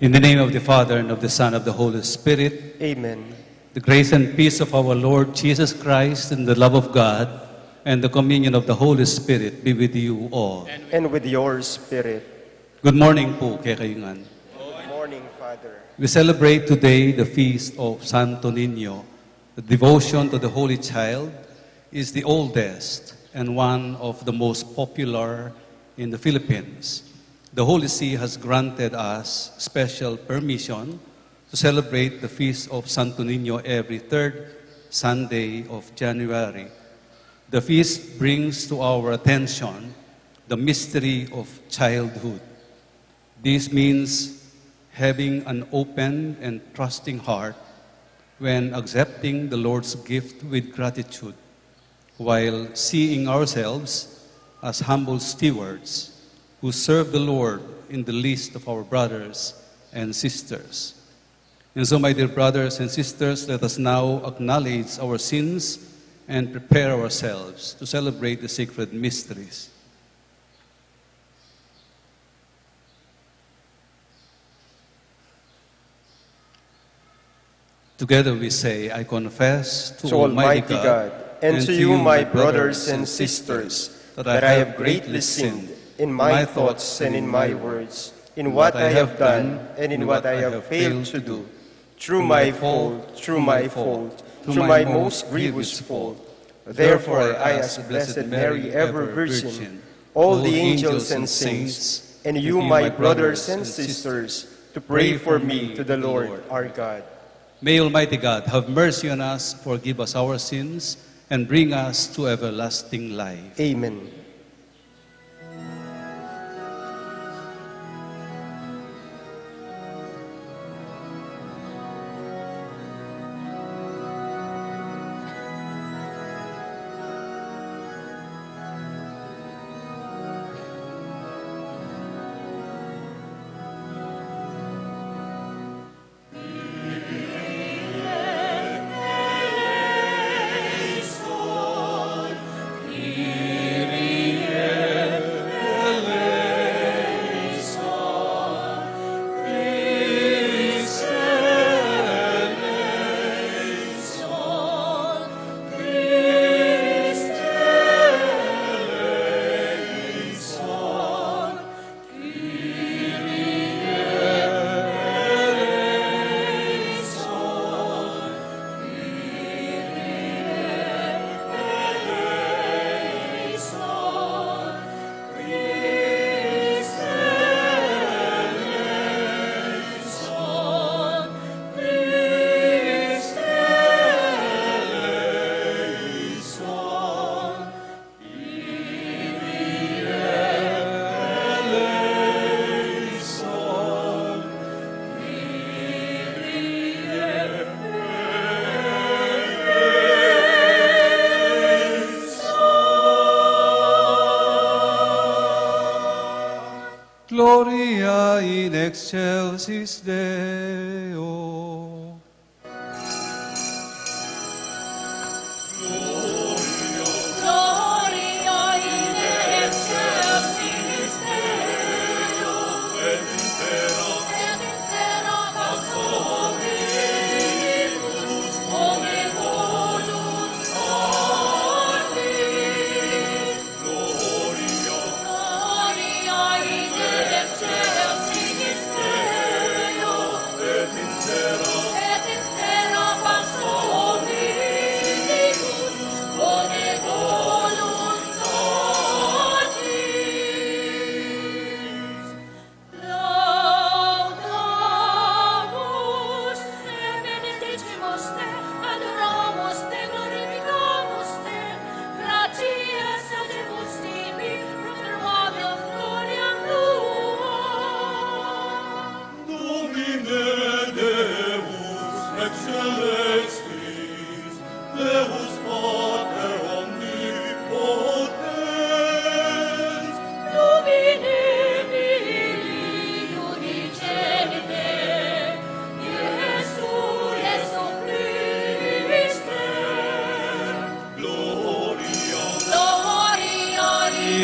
In the name of the Father, and of the Son, and of the Holy Spirit. Amen. The grace and peace of our Lord Jesus Christ, and the love of God, and the communion of the Holy Spirit be with you all. And with your spirit. Good morning po, kayungan. Good morning, Father. We celebrate today the feast of Santo Niño. The devotion to the Holy Child is the oldest and one of the most popular in the Philippines. The Holy See has granted us special permission to celebrate the feast of Santo Niño every third Sunday of January. The feast brings to our attention the mystery of childhood. This means having an open and trusting heart when accepting the Lord's gift with gratitude, while seeing ourselves as humble stewards who serve the Lord in the least of our brothers and sisters. And so, my dear brothers and sisters, let us now acknowledge our sins and prepare ourselves to celebrate the sacred mysteries. Together we say, I confess to Almighty God, and to you, my brothers and sisters, that I have greatly sinned in my thoughts and in my words, in what I have done and in what I have failed to do, through my fault, through my most grievous fault. Therefore I ask Blessed Mary, ever Virgin, all the angels and saints, and you, my brothers and sisters, to pray for me to the Lord our God. May Almighty God have mercy on us, forgive us our sins, and bring us to everlasting life. Amen. Gloria in excelsis Deo.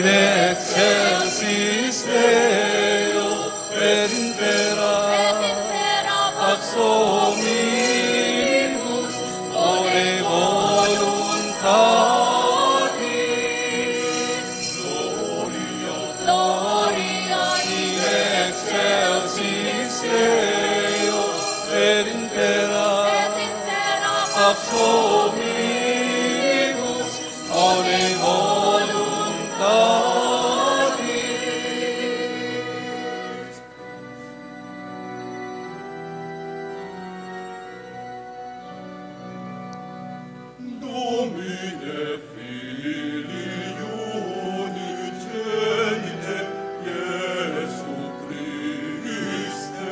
in excelsis Deo, et in vera Dominus, one voluntatis. Domine Filii unigenite, Iesu Christe.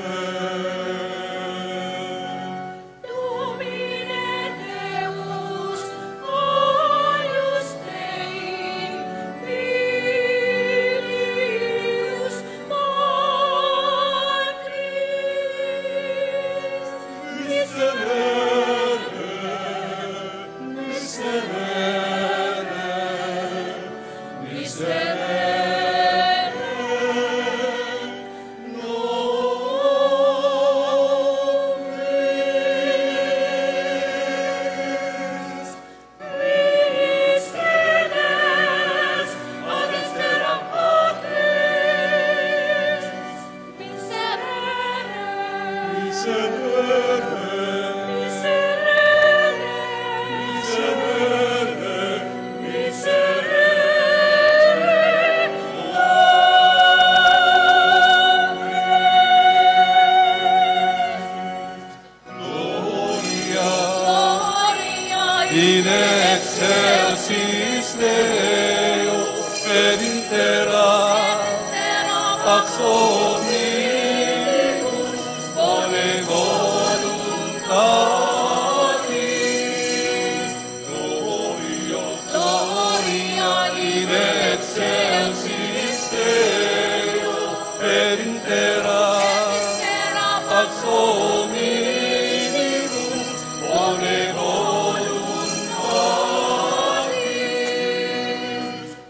Domine Deus, eius Dei, Filius Patris. Miserere, miserere, miserere nobis. Presided ad exteram Patris. Miserere, Miserere, miserere, miserere Gloria gloria in excelsis Deo et in terra pax omnibus bone voluntatis. Gloria in excelsis Deo et in terra pax omnibus bone voluntatis.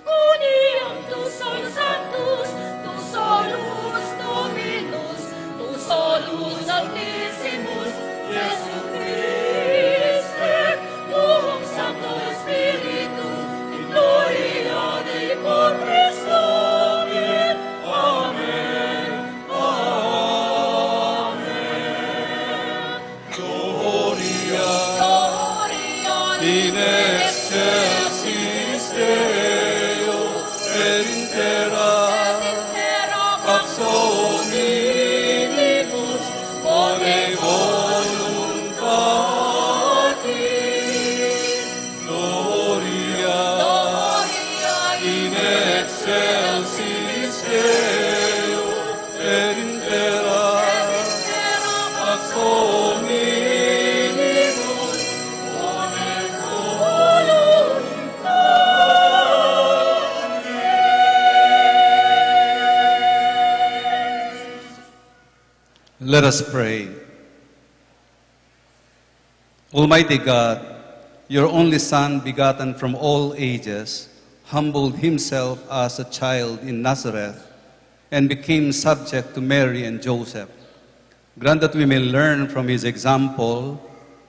Uniam tu solus sanctus, tu solus Dominus, tu solus Altissimus, Iesu Christe, cum Sancto Spiritu, in gloria Dei Patris Domini. Amen. Amen. Gloria Gloria in excelsis Deo et in terra pax omnibus bone voluntatis. Gloria in excelsis Deo et in terra pax omnibus bone voluntatis. Let us pray. Almighty God, your only Son, begotten from all ages, humbled himself as a child in Nazareth and became subject to Mary and Joseph. Grant that we may learn from his example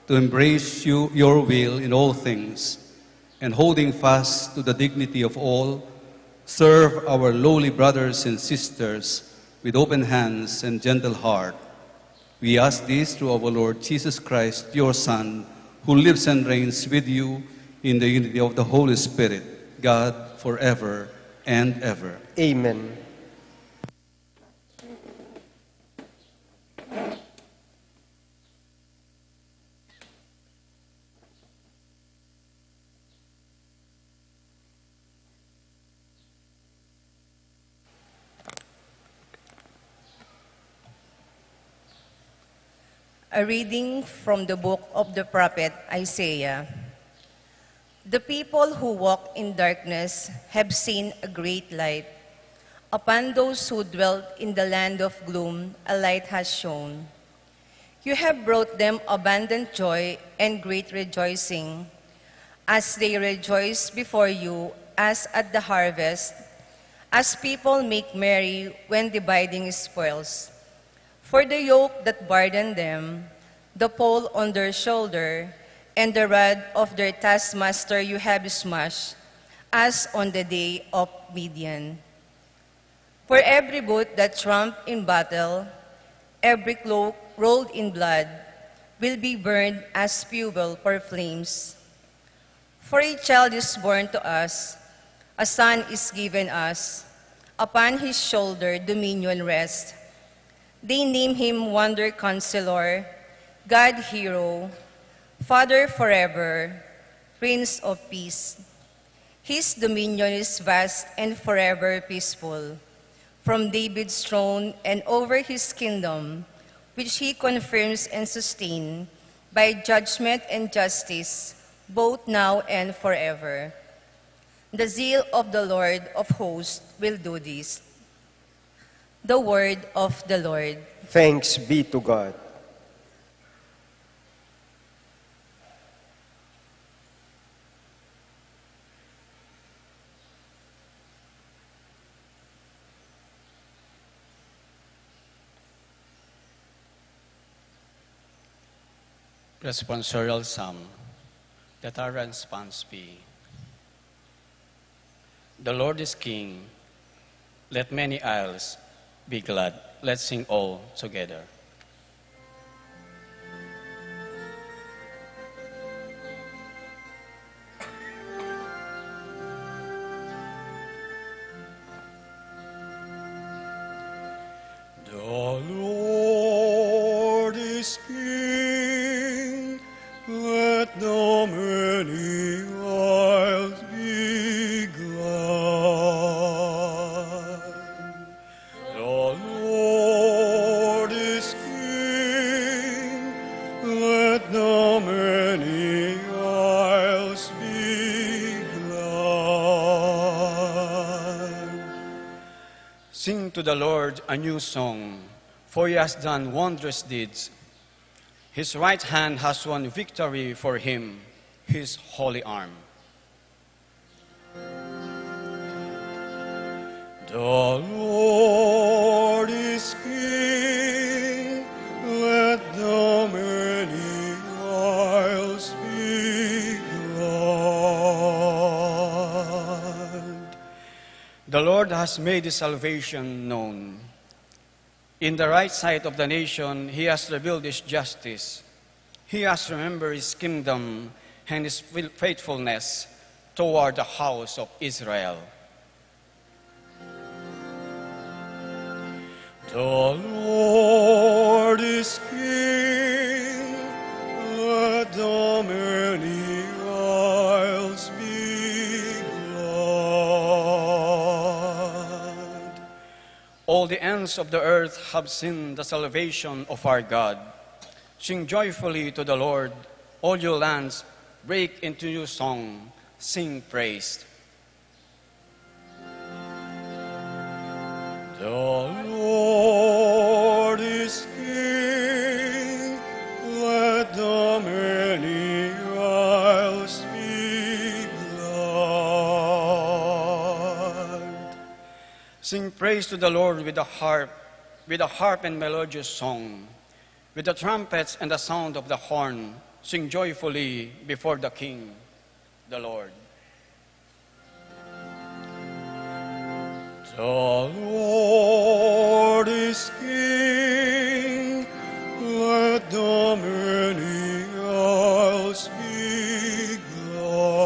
to embrace your will in all things, and holding fast to the dignity of all, serve our lowly brothers and sisters with open hands and gentle heart. We ask this through our Lord Jesus Christ, your Son, who lives and reigns with you in the unity of the Holy Spirit, God, forever and ever. Amen. A reading from the book of the prophet Isaiah. The people who walk in darkness have seen a great light. Upon those who dwelt in the land of gloom, a light has shone. You have brought them abundant joy and great rejoicing, as they rejoice before you as at the harvest, as people make merry when dividing spoils. For the yoke that burdened them, the pole on their shoulder, and the rod of their taskmaster you have smashed, as on the day of Midian. For every boot that tramped in battle, every cloak rolled in blood, will be burned as fuel for flames. For a child is born to us, a son is given us. Upon his shoulder dominion rests. They name him Wonder Counselor, God Hero, Father forever, Prince of Peace. His dominion is vast and forever peaceful. From David's throne and over his kingdom, which he confirms and sustains by judgment and justice, both now and forever. The zeal of the Lord of hosts will do this. The word of the Lord. Thanks be to God. Responsorial Psalm. Let our response be: The Lord is King. Let many isles be glad. Let's sing all together. The Lord is King. Let the many isles be glad. The Lord is King. Let the many isles be glad. Sing to the Lord a new song, for he has done wondrous deeds. His right hand has won victory for him, his holy arm. The Lord is King. Let the many isles be glad. The Lord has made his salvation known. In the right sight of the nation, he has revealed his justice. He has remembered his kingdom and his faithfulness toward the house of Israel. The Lord is King. Let the many isles be glad. All the ends of the earth have seen the salvation of our God. Sing joyfully to the Lord, all you lands, break into new song, sing praise. The Lord is King. Let the many isles be glad. Sing praise to the Lord with a harp and melodious song. With the trumpets and the sound of the horn, sing joyfully before the King, the Lord. The Lord is King. Let the many isles be glad.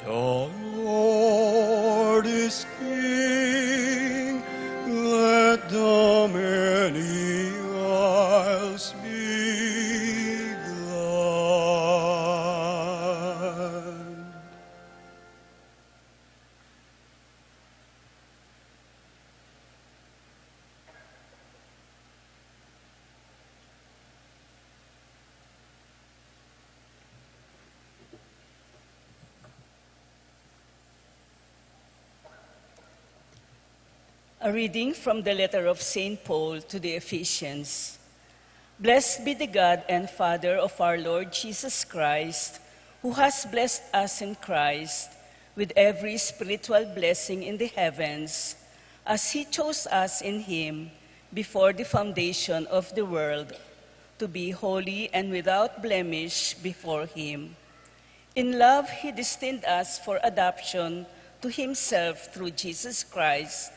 The Lord is King. Let the many isles be glad. A reading from the letter of St. Paul to the Ephesians. Blessed be the God and Father of our Lord Jesus Christ, who has blessed us in Christ with every spiritual blessing in the heavens, as he chose us in him before the foundation of the world, to be holy and without blemish before him. In love, he destined us for adoption to himself through Jesus Christ,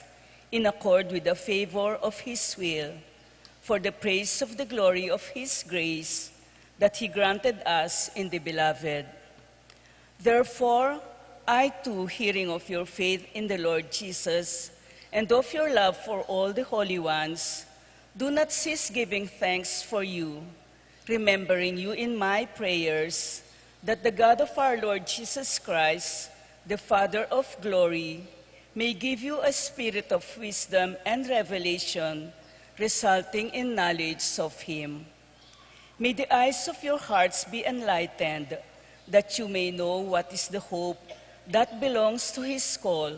in accord with the favor of his will, for the praise of the glory of his grace that he granted us in the Beloved. Therefore, I too, hearing of your faith in the Lord Jesus and of your love for all the holy ones, do not cease giving thanks for you, remembering you in my prayers, that the God of our Lord Jesus Christ, the Father of glory, may give you a spirit of wisdom and revelation, resulting in knowledge of him. May the eyes of your hearts be enlightened, that you may know what is the hope that belongs to his call,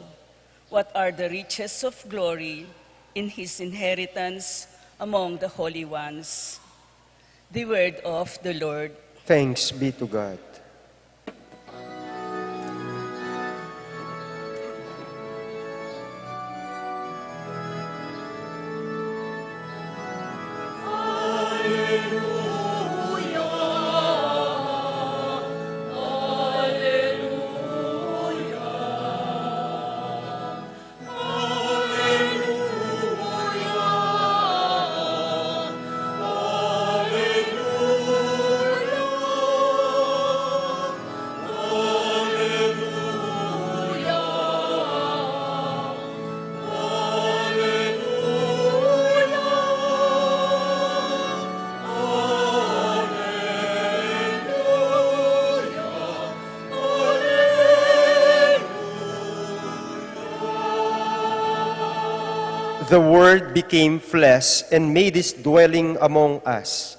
what are the riches of glory in his inheritance among the holy ones. The word of the Lord. Thanks be to God. The Word became flesh and made his dwelling among us.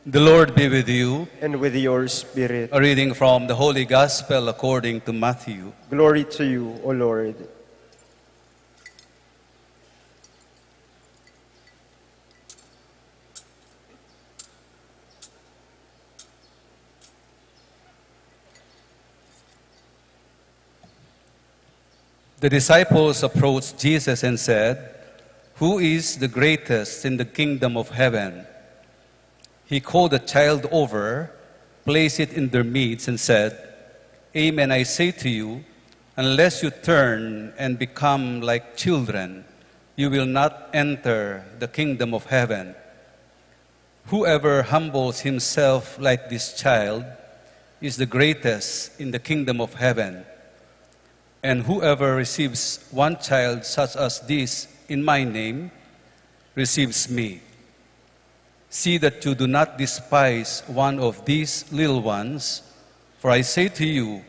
The Lord be with you. And with your spirit. A reading from the Holy Gospel according to Matthew. Glory to you, O Lord. The disciples approached Jesus and said, "Who is the greatest in the kingdom of heaven?" He called the child over, placed it in their midst, and said, "Amen, I say to you, unless you turn and become like children, you will not enter the kingdom of heaven. Whoever humbles himself like this child is the greatest in the kingdom of heaven. And whoever receives one child such as this in my name receives me. See that you do not despise one of these little ones, for I say to you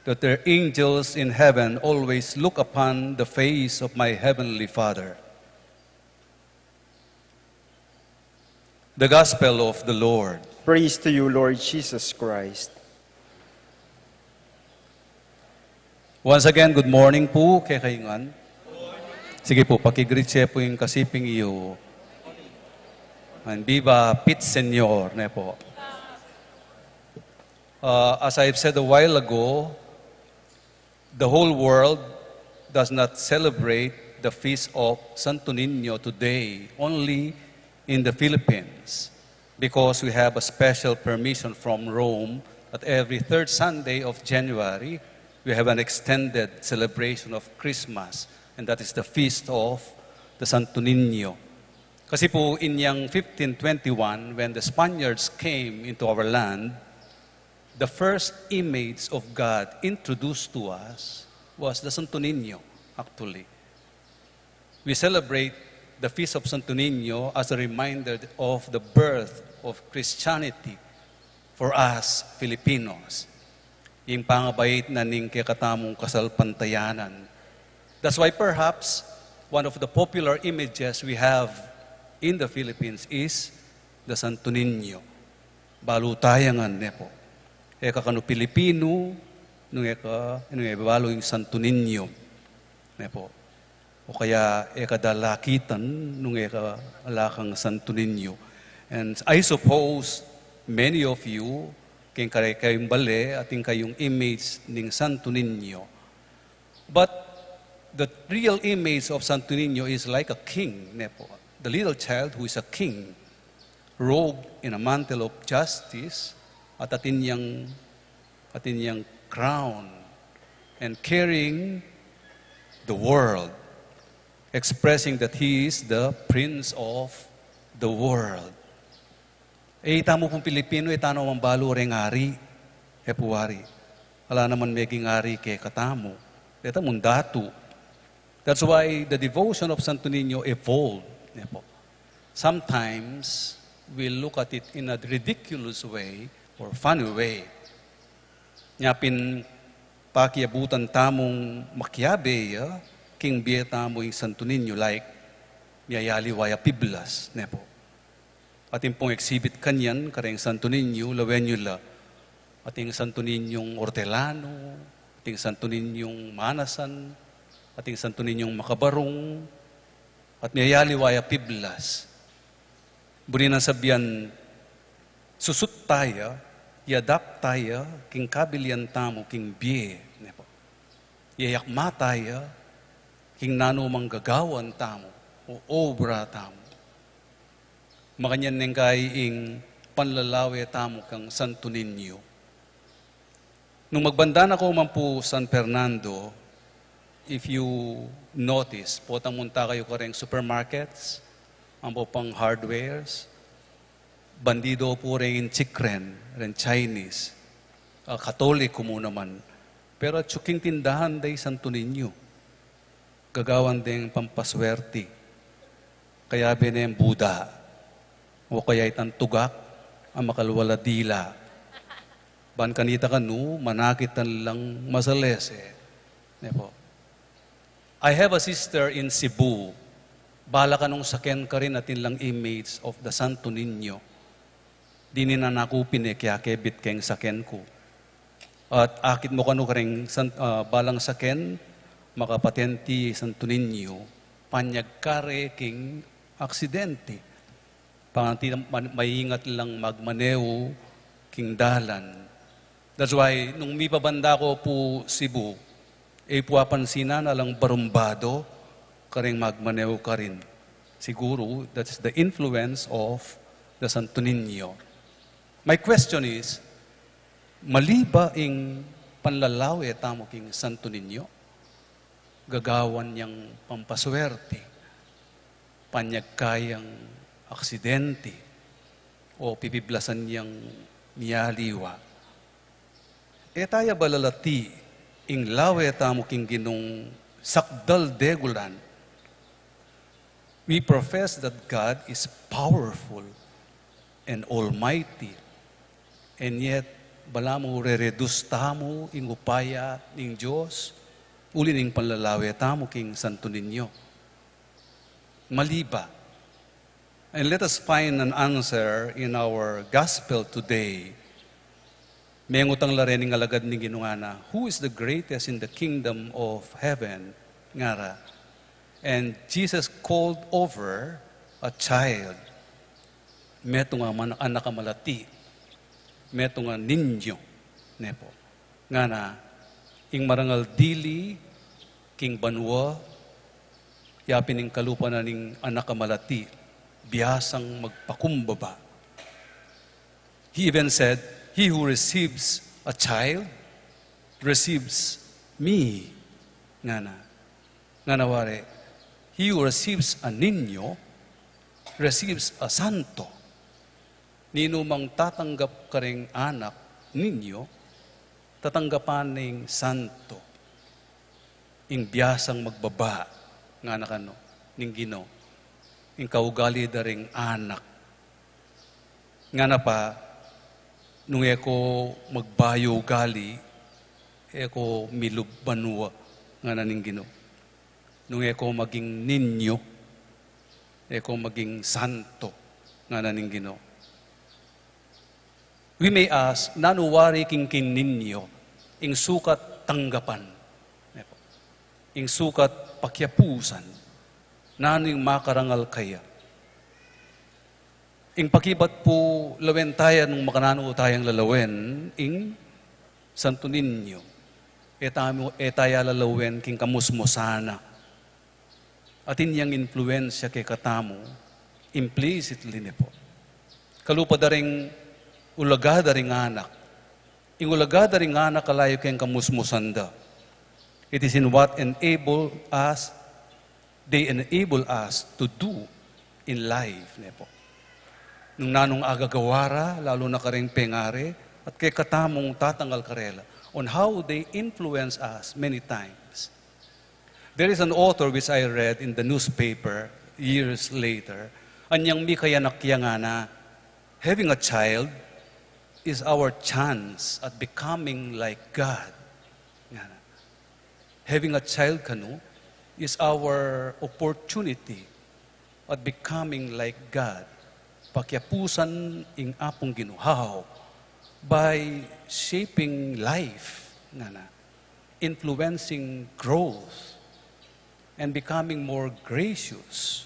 that their angels in heaven always look upon the face of my heavenly Father." The Gospel of the Lord. Praise to you, Lord Jesus Christ. Once again, good morning po kay Kayungan. Sige po, pakigreet siya po yung kasiping iyo. And viva Pit Senyor, ne po. As I've said a while ago, the whole world does not celebrate the feast of Santo Niño today, only in the Philippines, because we have a special permission from Rome that every third Sunday of January, we have an extended celebration of Christmas, and that is the feast of the Santo Niño. Kasi po, in yung 1521, when the Spaniards came into our land, the first image of God introduced to us was the Santo Niño, actually. We celebrate the Feast of Santo Niño as a reminder of the birth of Christianity for us Filipinos. Yung pangabait na ning katamong kasalpantayanan That's why perhaps one of the popular images we have in the Philippines is the Santo Niño. Balutayangan nepo. Eka kanu Pilipino, nung balo yung Santo Niño. Nepo. O kaya eka dalakitan nung eka alakang Santo Niño. And I suppose many of you, kayong bale, ating kayong image ng Santo Niño. But the real image of Santo Niño is like a king, nepo. The little child who is a king, robed in a mantle of justice, at atin niyang crown, and carrying the world, expressing that He is the Prince of the world. Tamo pong Pilipino, tano ang balo ring ari, hepuari. Wala naman meging ari ke katamo. Ito mundatu. That's why the devotion of Santo Niño evolved. Sometimes we look at it in a ridiculous way or funny way. Nyapin pakiabutan tamong makiabe, king biya tamo yung Santo Niño like miyayali waya piblas. Ating pong exhibit kanyan, kareng Santo Niño, lawenyula. Ating Santo Niñong Hortelano, ating Santo Niñong Manasan, ating Santo Niñong Makabarong, at miyayali waya piblas. Buri na sabihan, susut tayo, yadap tayo, king kabilian tamo, king biye. Yayakma tayo, king nano manggagawan tamo, o obra tamo. Makanyan neng ing panlalawe tamo kang Santo Niño. Nung magbanda na ko man po San Fernando, if you notice, potang munta kayo kareng supermarkets, ang po pang hardwares, bandido po rin chikren, rin Chinese, Katoliko mo naman. Pero tsuking tindahan day Santo Niño. Gagawan din pampaswerte. Kaya binayang Buddha. O kaya itang tugak, ang makalwala dila. Ban kanita kanu, manakitan lang masalese. I have a sister in Cebu. Bala ka nung saken ka rin atin lang image of the Santo Niño. Di ninanakupin kaya kebit keng saken ko. At akit mo kanu ka rin balang saken, makapatenti Santo Niño, panyagkare king aksidente. Panganti maingat lang magmaneo king dalan. That's why, nung may pabanda ko po Cebu, puwapansinan na lang barumbado, karing magmaneo ka rin. Siguro, that's the influence of the Santo Niño. My question is, maliba ing panlalaw tamo king Santo Niño, gagawan niyang pampaswerte, panyagkayang aksidente, o pipiblasan niyang miyaliwa. Taya balalati, ing lawe tamo king ginong sakdal degulan. We profess that God is powerful and almighty. And yet, bala mo re-reduce tamo ing upaya ning Diyos, uli ning panlalawe tamo king Santo Niño. Maliba. And let us find an answer in our gospel today. May ngutang larening alagad ni Ginungana, who is the greatest in the kingdom of heaven? Ngara. And Jesus called over a child. Meto nga anak malati. Meto nga ninyo. Nepo. Ngana, ing marangal dili, king banwa, yapin ing kalupa na ning anak malati, biyasang magpakumbaba. He even said, he who receives a child, receives me. Nganawari, he who receives a niño, receives a santo. Nino mang tatanggap ka ring anak, ninyo, tatanggapan ning santo. Ing biyasang magbaba, nga nakano, ning Gino. Ing kaugali da ring anak. Nga na pa, nung eko magbayo gali, eko milubbanwa nga naning Gino. nung eko maging Niño, eko maging Santo, nga naning Ginoo. We may ask, nanuwari king Niño, ing sukat tanggapan, ing sukat pakyapusan, naning makarangal kaya. Ing pakibat po lawen tayo nung makanano tayang lalawen, ing Santo Niño, etaya lalawen king kamusmusana. At inyang influensya kay katamo, implicitly ne po. Kalupa daring ulaga daring anak. Ing ulaga daring anak kalayo kayong kamusmusanda. It is in what they enable us to do in life ne po. Nung nanong agagawara, lalo na karing pengare, at kay katamong tatanggal karela, on how they influence us many times. There is an author which I read in the newspaper years later, anyang mi kaya nakya na, having a child is our chance at becoming like God. Having a child kanu is our opportunity at becoming like God. Pakyapusan ing apong Ginoo by shaping life, influencing growth, and becoming more gracious.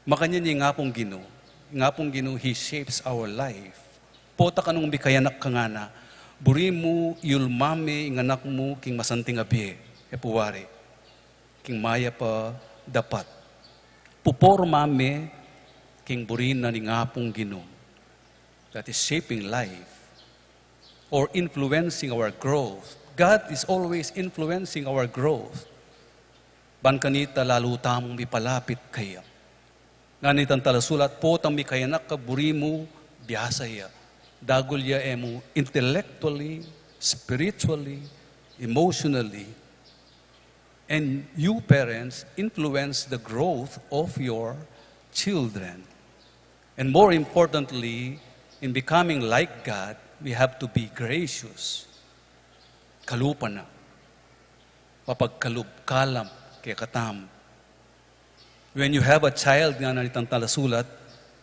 Makanya niya nga pong Ginoo, He shapes our life. Pota ka nung bikayanak ka nga na, buri mo yulmame ing anak mo king masanting abye, epuwari, king maya pa dapat. Pupor mame king burin na ning apong Ginoo. That is shaping life or influencing our growth. God is always influencing our growth. Ban kanita lalo tamong mipalapit kaya. Nganitan talasulat po tang mikayanak ka burimu biyasa ya. Dagul ya emo intellectually, spiritually, emotionally. And you parents influence the growth of your children. And more importantly, in becoming like God, we have to be gracious. Kalupa na. Mapagkalub, kalam, kaya katam. When you have a child nga nalitang talasulat,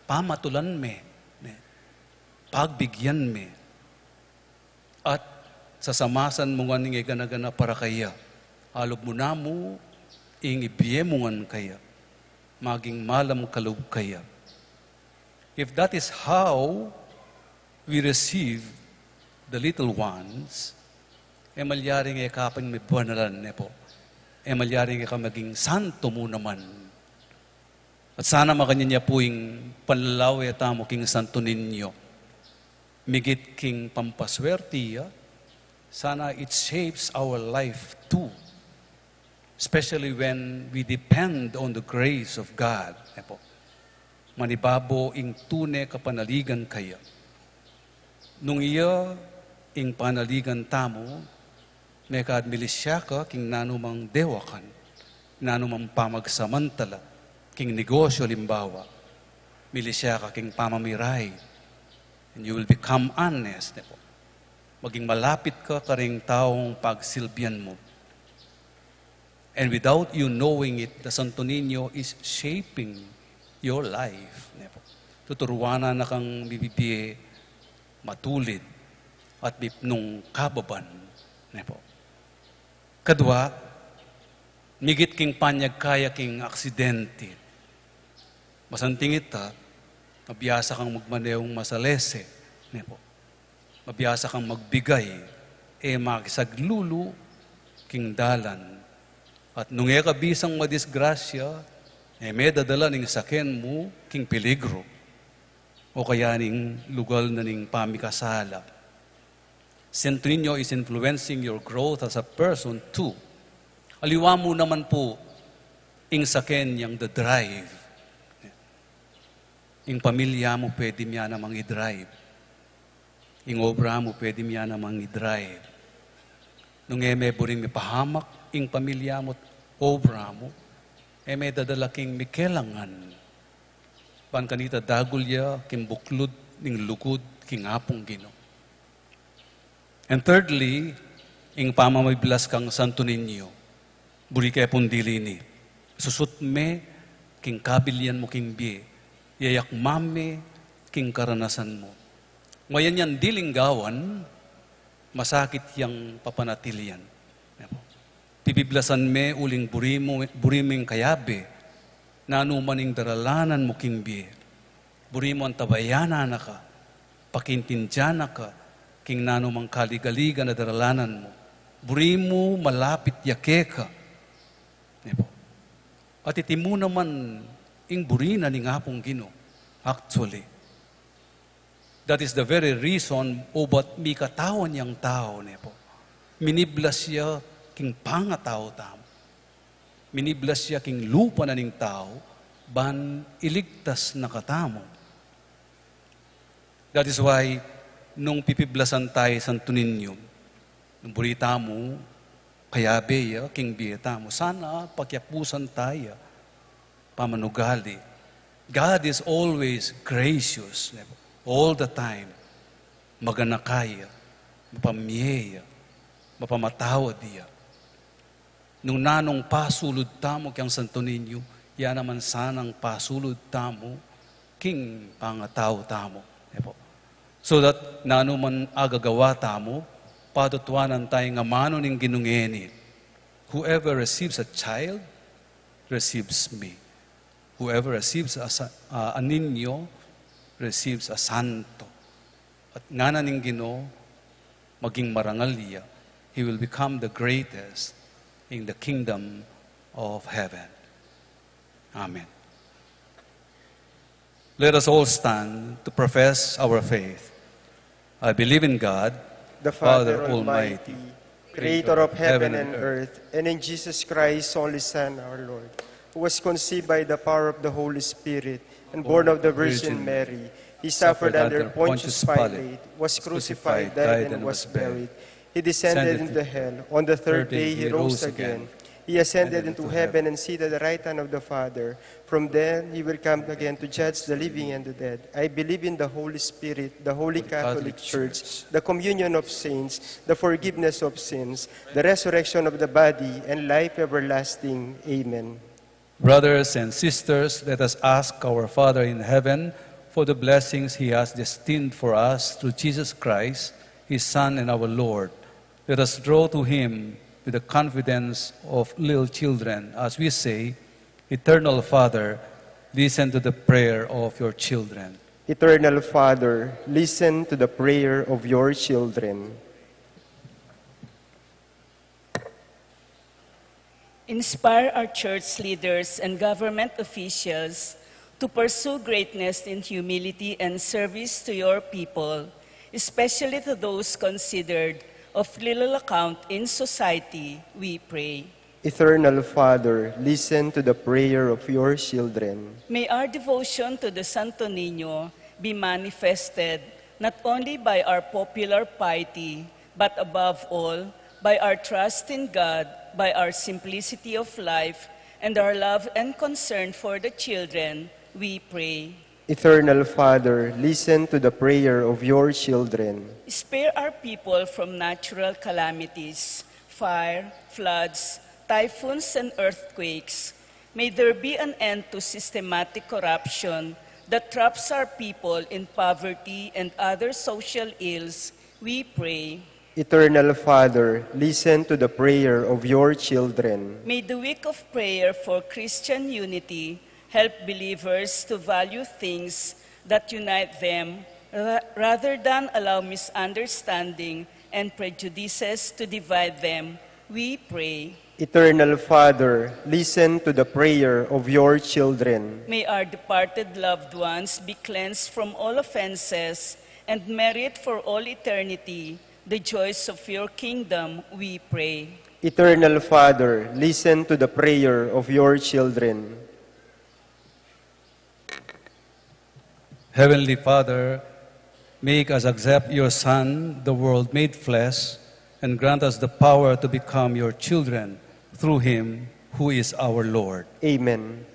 pamatulan me, pagbigyan me, at sasamasan mo nga ning gana-gana para kaya, alob mo na mo, ing ibiye mo nga kaya, maging malam kalub kaya. If that is how we receive the little ones, malyaring kapan may buwanalan po. Malyaring ka maging santo mo naman. At sana makanya niya po yung panlalawi at amo king Santo Niño. Migit king pampaswertiya, sana it shapes our life too. Especially when we depend on the grace of God. Po. Manibabo ing tune kapanaligan kaya. Nung iya ing panaligan tamo, may kaadmilisya ka king nanumang dewakan, nanumang pamagsamantala, king negosyo limbawa, milisya ka king pamamiray, and you will become honest. Maging malapit ka karing taong pagsilbihan mo. And without you knowing it, the Santo Niño is shaping your life. Tuturuana na kang bibibiye matulid at nung kababan. Kadwa, migit king panyag kaya king aksidente. Masanting ita, mabiyasa kang magmanewang masalese. Mabiyasa kang magbigay, makisaglulu king dalan. At nung kabisang madisgrasya, may dadala ning saken mo king peligro. O kaya ning lugal na ning pamikasala. Santo Niño is influencing your growth as a person too. Aliwa mo naman po, ing saken yang the drive. Ing pamilya mo pwede miya namang i-drive. Ing obra mo pwede miya namang i-drive. Nung may buring mipahamak, ing pamilya mo, obra mo, may dadalaking mikelangan. Pan kanita dagulya, king buklod, ning lugod, king apong Ginoo. And thirdly, ing pamamiblas kang Santo Niño, buri kaya pundili ni. Susut me, king kabilyan mo king biye. Yayak mame, king karanasan mo. Ngayon yan dilinggawan, masakit yang papanatilian. Pibiblasan me uling buriming kayabe, na anumaning daralanan mo king biye. Burimo ang tabayana na ka, pakintindyan ka, king nanumang kaligaliga na daralanan mo. Burimo malapit yake ka. At itimu naman ing burina ni nga pong Gino. Actually, that is the very reason o ba't mi katawan niyang tao, nepo. Miniblas siya king pangatao tamo. Miniblas siya king lupa na ning tao, ban iligtas na katamo. That is why, nung pipiblasan tayo Santo Niño, nung burita mo, kaya beya, king biyeta mo, sana pagyapusan tayo, pamanugali. God is always gracious, all the time. Maganakaya, mapamyeya, mapamatawad diya. Nung nanong pasulod tamo kang Santo Niño, yan naman sanang pasulod tamo, king pangatao tamo. So that nanuman agagawa tamo, patutuanan tayo nga mano ning ginungeni. Whoever receives a child, receives me. Whoever receives a niño, receives a santo. At nga na ning Ginoo, maging marangal niya, he will become the greatest in the kingdom of heaven. Amen. Let us all stand to profess our faith. I believe in God, the Father Almighty, creator of heaven and earth, and in Jesus Christ, only Son, our Lord, who was conceived by the power of the Holy Spirit and born of the Virgin Mary. He suffered under Pontius Pilate, was crucified, died, and was buried. He descended into hell. On the third day, he rose again. He ascended into heaven and seated at the right hand of the Father. From there, he will come again to judge the living and the dead. I believe in the Holy Spirit, the Holy Catholic Church, the communion of saints, the forgiveness of sins, the resurrection of the body, and life everlasting. Amen. Brothers and sisters, let us ask our Father in heaven for the blessings He has destined for us through Jesus Christ, His Son and our Lord. Let us draw to Him with the confidence of little children as we say, Eternal Father, listen to the prayer of your children. Eternal Father, listen to the prayer of your children. Inspire our church leaders and government officials to pursue greatness in humility and service to your people, especially to those considered of little account in society, we pray. Eternal Father, listen to the prayer of your children. May our devotion to the Santo Niño be manifested not only by our popular piety, but above all, by our trust in God, by our simplicity of life, and our love and concern for the children, we pray. Eternal Father, listen to the prayer of your children. Spare our people from natural calamities, fire, floods, typhoons, and earthquakes. May there be an end to systematic corruption that traps our people in poverty and other social ills, we pray. Eternal Father, listen to the prayer of your children. May the week of prayer for Christian unity help believers to value things that unite them rather than allow misunderstanding and prejudices to divide them, we pray. Eternal Father, listen to the prayer of your children. May our departed loved ones be cleansed from all offenses and merit for all eternity the joys of your kingdom, we pray. Eternal Father, listen to the prayer of your children. Heavenly Father, make us accept your Son, the world made flesh, and grant us the power to become your children through him who is our Lord. Amen.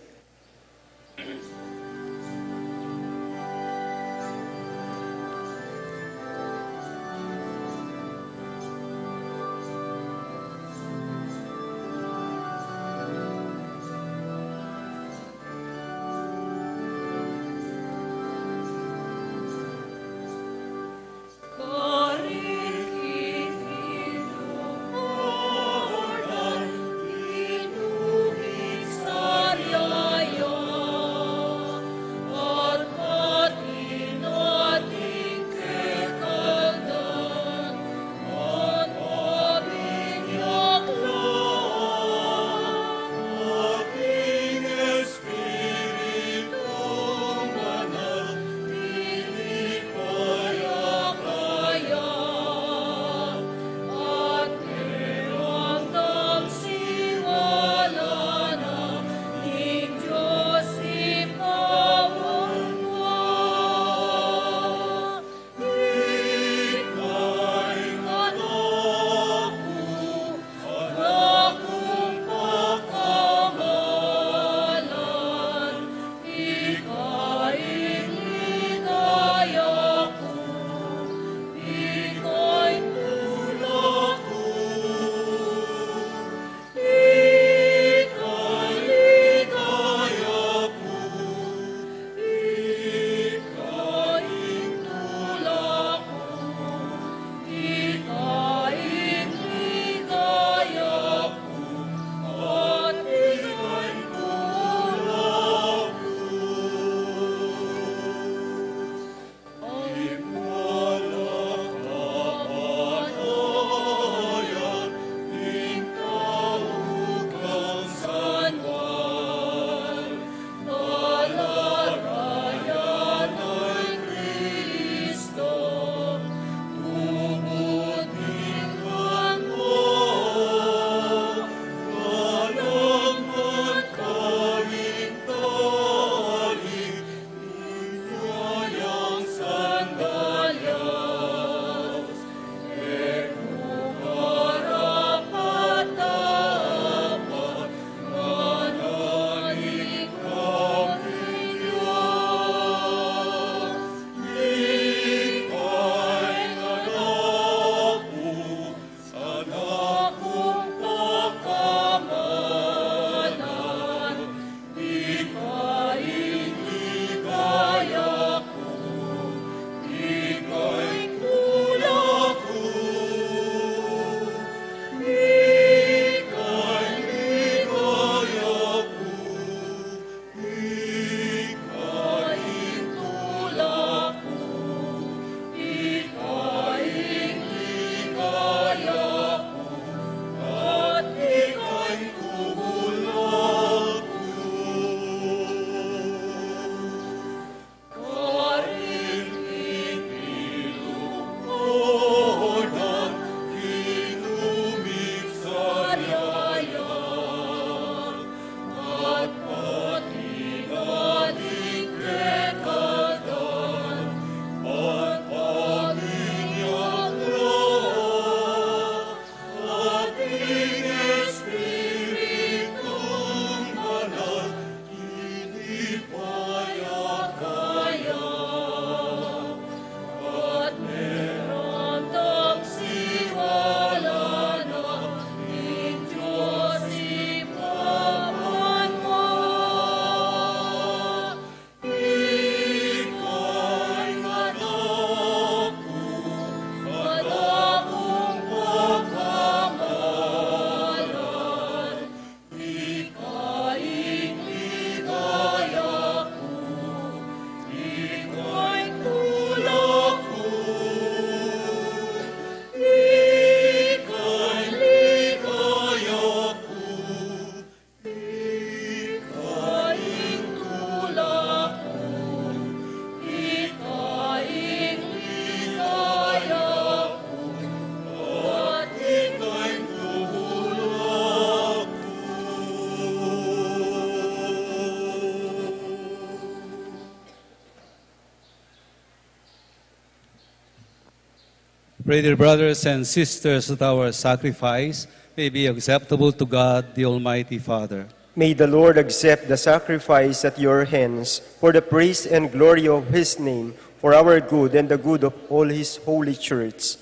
Pray, dear brothers and sisters, that our sacrifice may be acceptable to God, the Almighty Father. May the Lord accept the sacrifice at your hands for the praise and glory of his name, for our good and the good of all his holy church.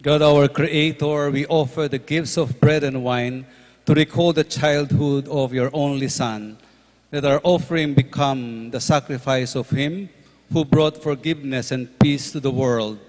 God, our Creator, we offer the gifts of bread and wine to recall the childhood of your only Son. Let our offering become the sacrifice of him who brought forgiveness and peace to the world.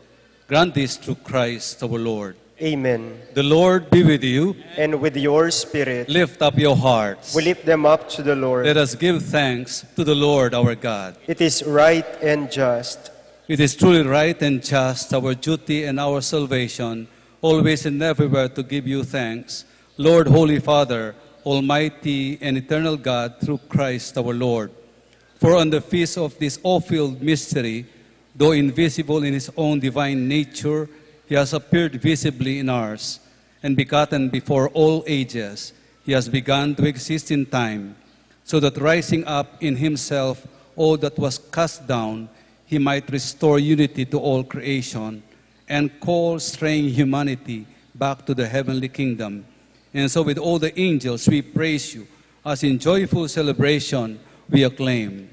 Grant this through Christ our Lord. Amen. The Lord be with you. And with your spirit. Lift up your hearts. We lift them up to the Lord. Let us give thanks to the Lord our God. It is right and just. It is truly right and just, our duty and our salvation, always and everywhere to give you thanks, Lord, Holy Father, Almighty and eternal God, through Christ our Lord. For on the feast of this awe-filled mystery, though invisible in his own divine nature, he has appeared visibly in ours, and begotten before all ages, he has begun to exist in time, so that rising up in himself all that was cast down, he might restore unity to all creation, and call straying humanity back to the heavenly kingdom. And so with all the angels we praise you, as in joyful celebration we acclaim.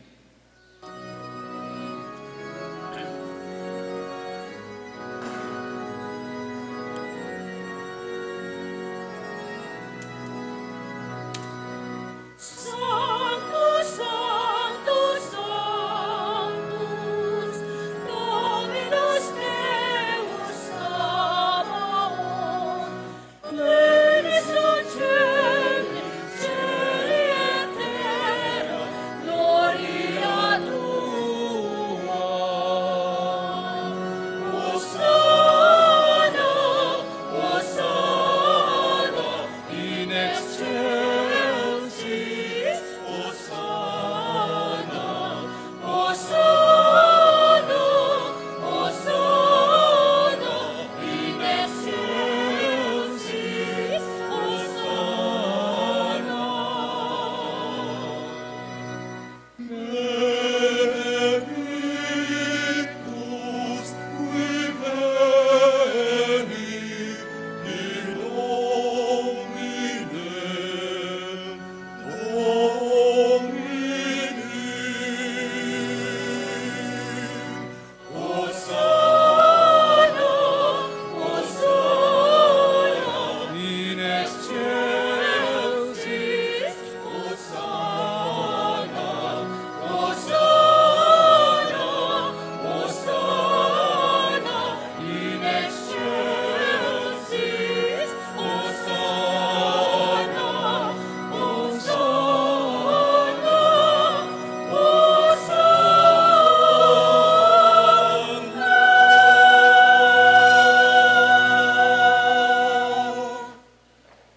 Sanctus, Sanctus, Sanctus, Dominus Deus Sabaoth, plenius celi, celi et terra, gloria tua. Hosanna, Hosanna, in excelsis, Hosanna, Hosanna, Hosanna, in excelsis, Hosanna. Benedictus qui veni in nomine Domini. Hosanna, Hosanna, in excelsis, Hosanna, Hosanna, Hosanna, in excelsis, Hosanna, Hosanna.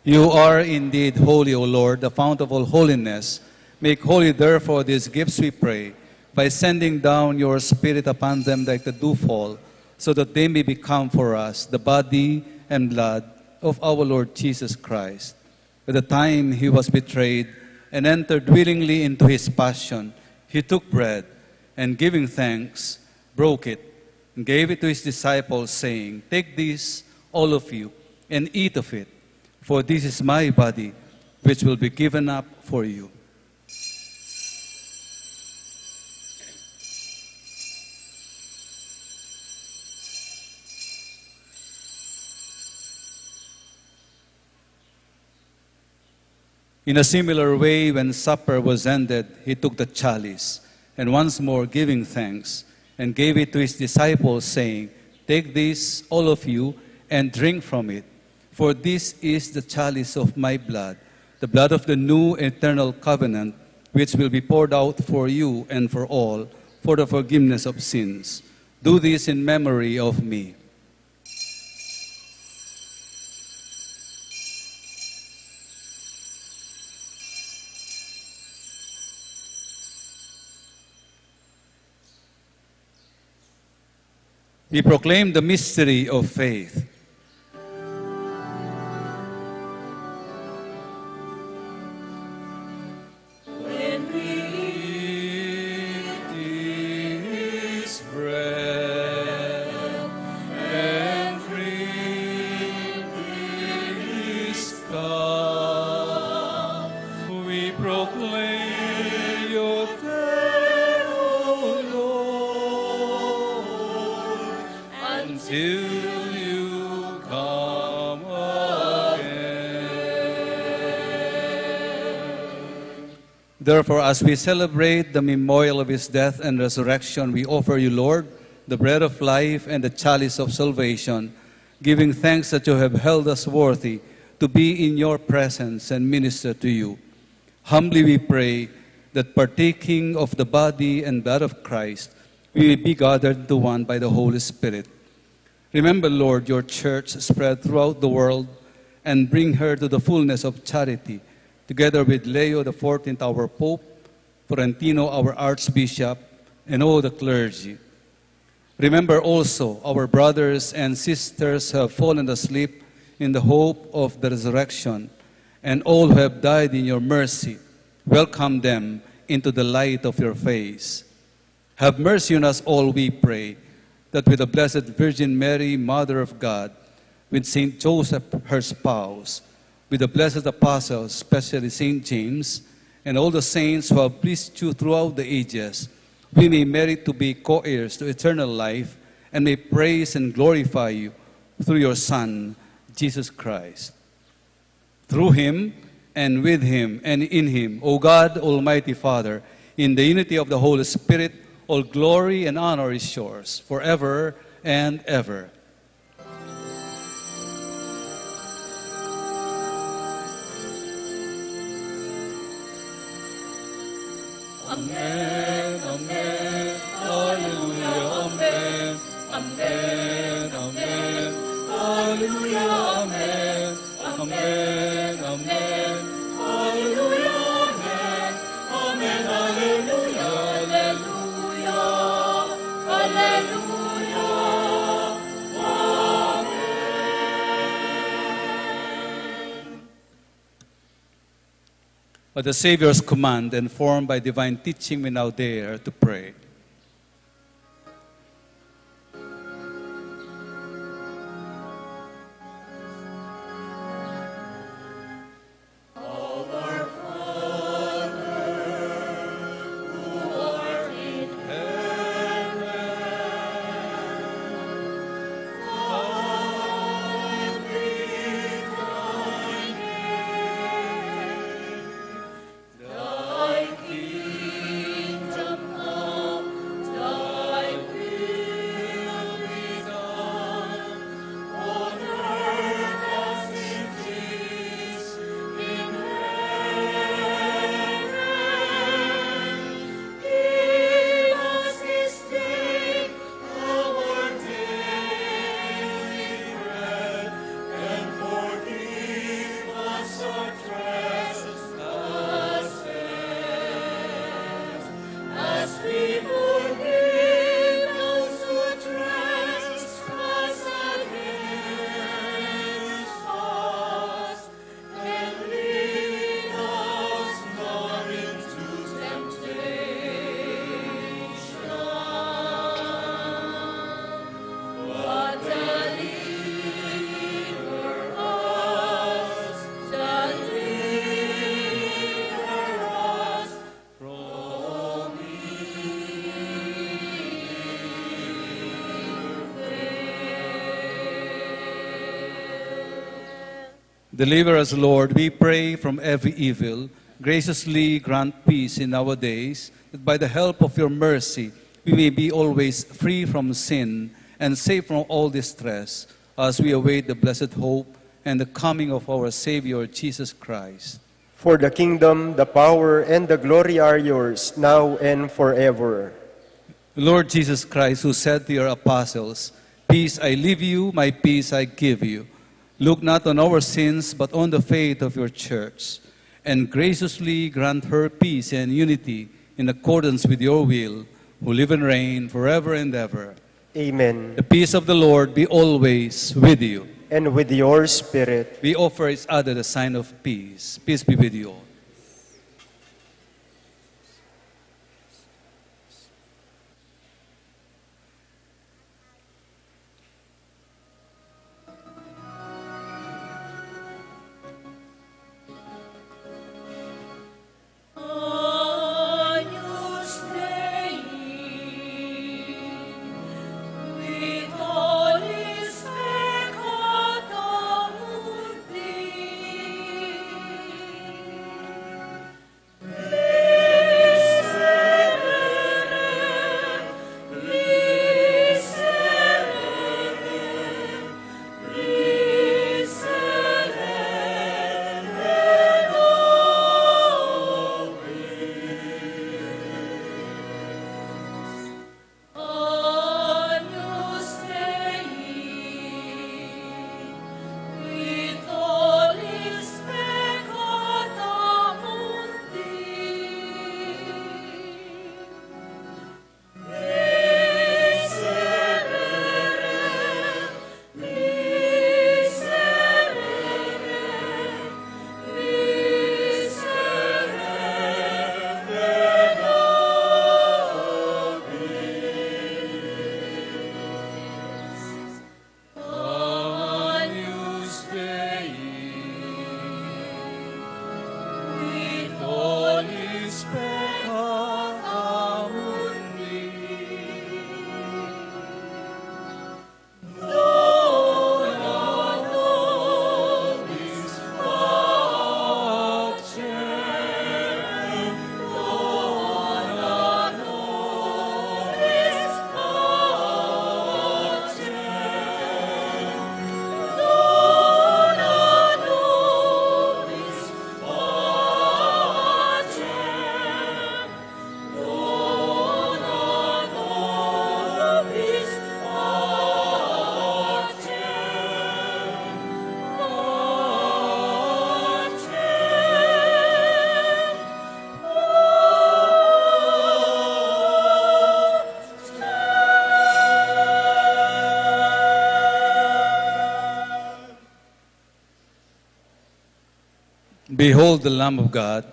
You are indeed holy, O Lord, the fount of all holiness. Make holy, therefore, these gifts, we pray, by sending down your Spirit upon them like the dewfall, so that they may become for us the body and blood of our Lord Jesus Christ. At the time he was betrayed and entered willingly into his passion, he took bread, and giving thanks, broke it, and gave it to his disciples, saying, "Take this, all of you, and eat of it, for this is my body, which will be given up for you." In a similar way, when supper was ended, he took the chalice, and once more giving thanks, and gave it to his disciples, saying, "Take this, all of you, and drink from it. For this is the chalice of my blood, the blood of the new eternal covenant, which will be poured out for you and for all, for the forgiveness of sins. Do this in memory of me." We proclaim the mystery of faith. When we eat this bread Therefore, as we celebrate the memorial of his death and resurrection, we offer you, Lord, the bread of life and the chalice of salvation, giving thanks that you have held us worthy to be in your presence and minister to you. Humbly we pray that partaking of the body and blood of Christ, we may be gathered to one by the Holy Spirit. Remember, Lord, your church spread throughout the world and bring her to the fullness of charity, together with Leo XIV, our Pope, Florentino, our Archbishop, and all the clergy. Remember also our brothers and sisters who have fallen asleep in the hope of the resurrection, and all who have died in your mercy. Welcome them into the light of your face. Have mercy on us all, we pray, that with the Blessed Virgin Mary, Mother of God, with Saint Joseph, her spouse, with the blessed apostles, especially Saint James, and all the saints who have pleased you throughout the ages, we may merit to be co-heirs to eternal life and may praise and glorify you through your Son, Jesus Christ. Through him and with him and in him, O God, Almighty Father, in the unity of the Holy Spirit, all glory and honor is yours forever and ever. Amen, amen, hallelujah, amen, amen, amen, hallelujah, amen, amen, amen, hallelujah, amen, amen, hallelujah, hallelujah, hallelujah, amen. By the Savior's command and formed by divine teaching, we now dare to pray. Deliver us, Lord, we pray, from every evil. Graciously grant peace in our days, that by the help of your mercy we may be always free from sin and safe from all distress, as we await the blessed hope and the coming of our Savior, Jesus Christ. For the kingdom, the power, and the glory are yours, now and forever. Lord Jesus Christ, who said to your apostles, "Peace I leave you, my peace I give you," look not on our sins, but on the faith of your church, and graciously grant her peace and unity in accordance with your will, who live and reign forever and ever. Amen. The peace of the Lord be always with you. And with your spirit. We offer each other the sign of peace. Peace be with you all. Behold the Lamb of God.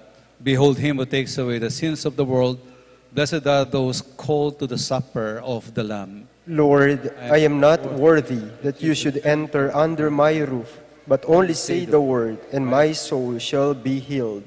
Behold him who takes away the sins of the world. Blessed are those called to the supper of the Lamb. Lord, I am not worthy that you should enter under my roof, but only say the word, and my soul shall be healed.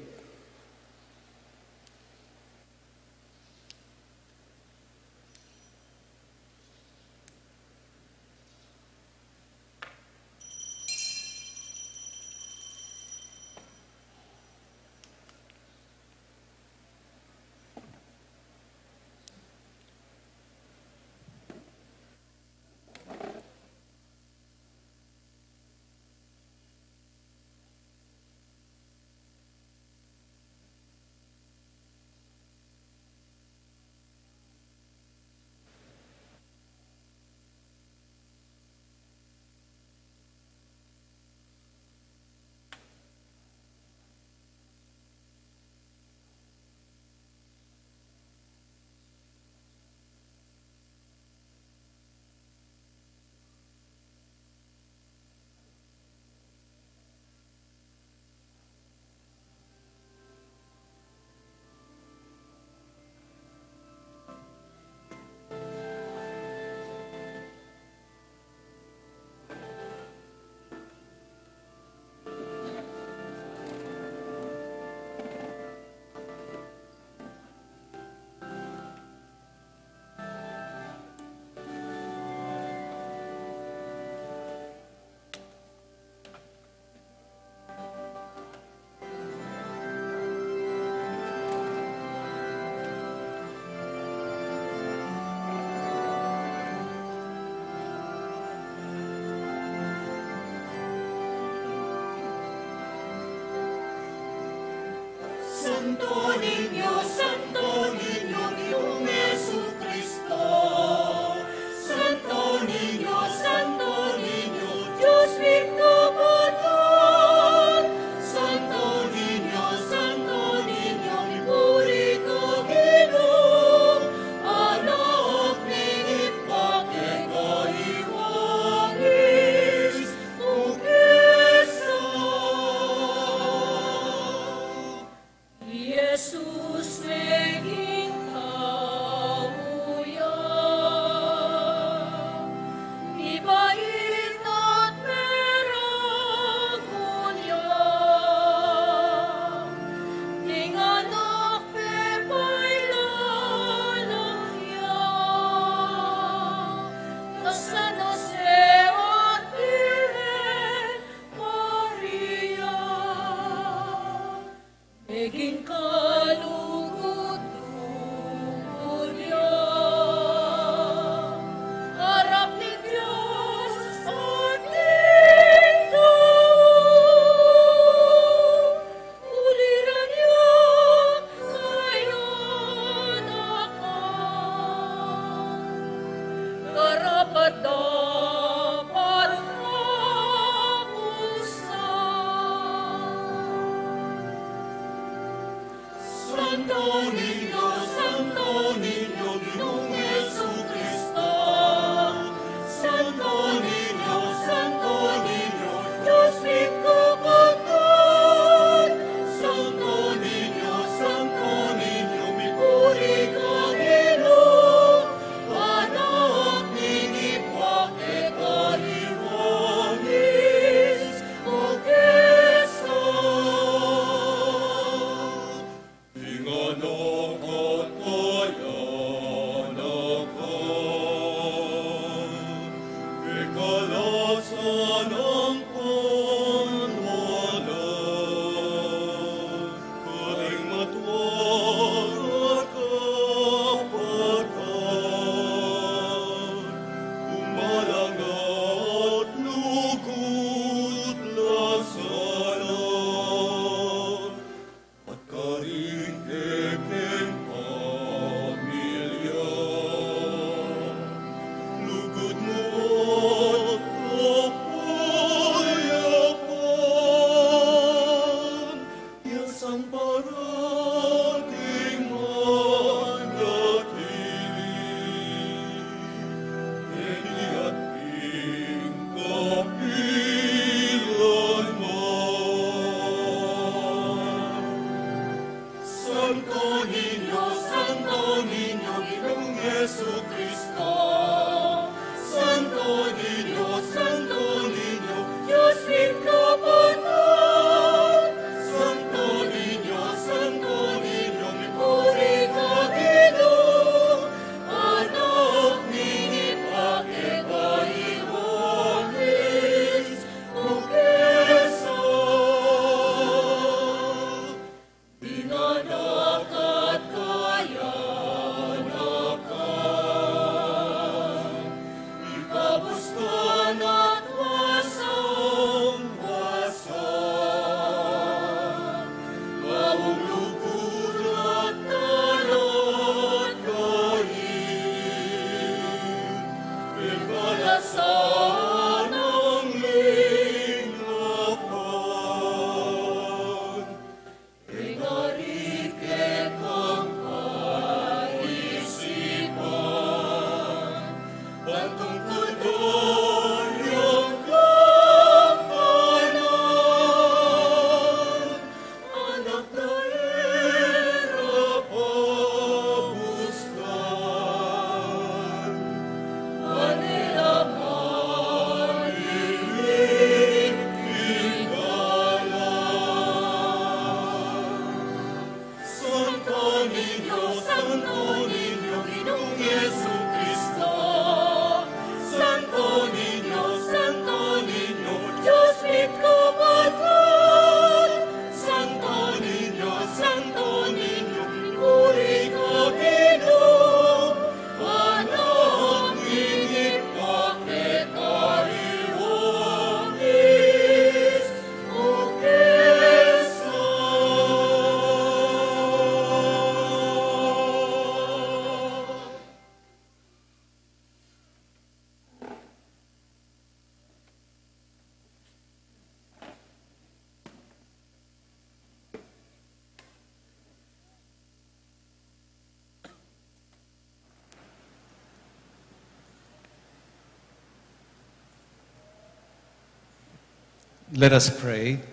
Let us pray.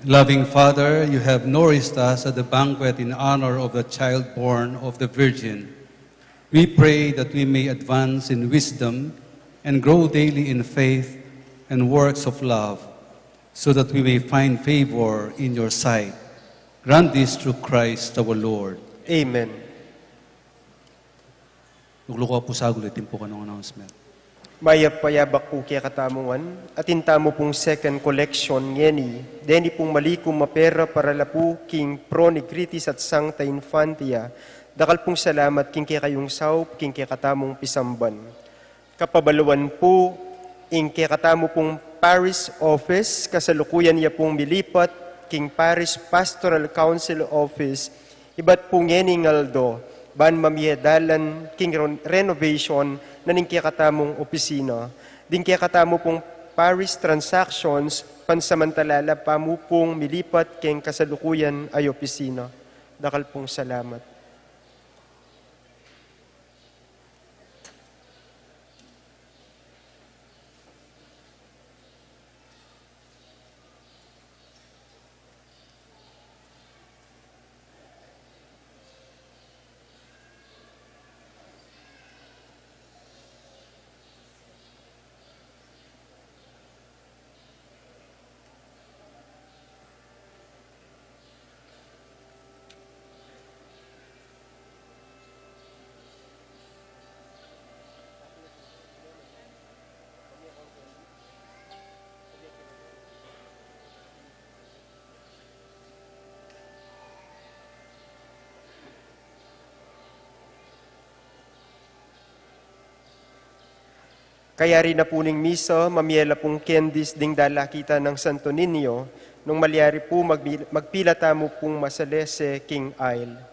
Loving Father, you have nourished us at the banquet in honor of the child born of the Virgin. We pray that we may advance in wisdom and grow daily in faith and works of love, so that we may find favor in your sight. Grant this through Christ our Lord. Amen. Nagluko po sa ulitin po kanong announcement. Mayapayabak po kaya katamungan, at intamo pong second collection ngeni, deni pong malikum mapera para lapu king pro negritis at Sancta Infantia, dakal pong salamat king kaya kayong saup, king kaya katamong pisamban. Kapabaluan po, ing kaya katamo pong Parish Office, kasalukuyan niya pong milipat, king Parish Pastoral Council Office, iba't pong ngeni ngaldo, ban mamiyadalan king renovation na ning kaya katamong opisina. Din kaya katamo pong Parish Transactions, pansamantalala pamupong milipat king kasalukuyan ay opisina. Dakal pong salamat. Kaya rin na po ning misa, mamiyela pong kendis ding dalakita ng Santo Niño, nung malyari po magpilata mo pong masalese King Isle.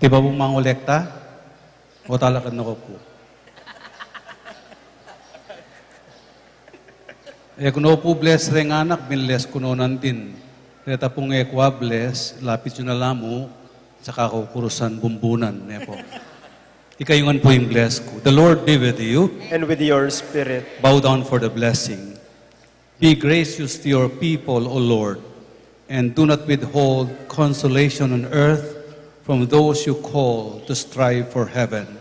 Di ba mong mangolekta? O talakan na ko po? kuno po bless ring anak, binles kuno nandin. Kaya pong ekwa bless, lapit yun na lamo, saka kukurusan bumbunan. Po. Ikayungan po yung bless ko. The Lord be with you. And with your spirit. Bow down for the blessing. Be gracious to your people, O Lord, and do not withhold consolation on earth from those you call to strive for heaven.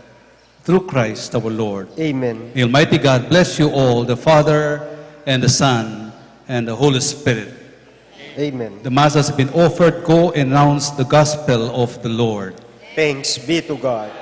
Through Christ our Lord. Amen. May Almighty God bless you all, the Father, and the Son, and the Holy Spirit. Amen. The Mass has been offered. Go and announce the gospel of the Lord. Thanks be to God.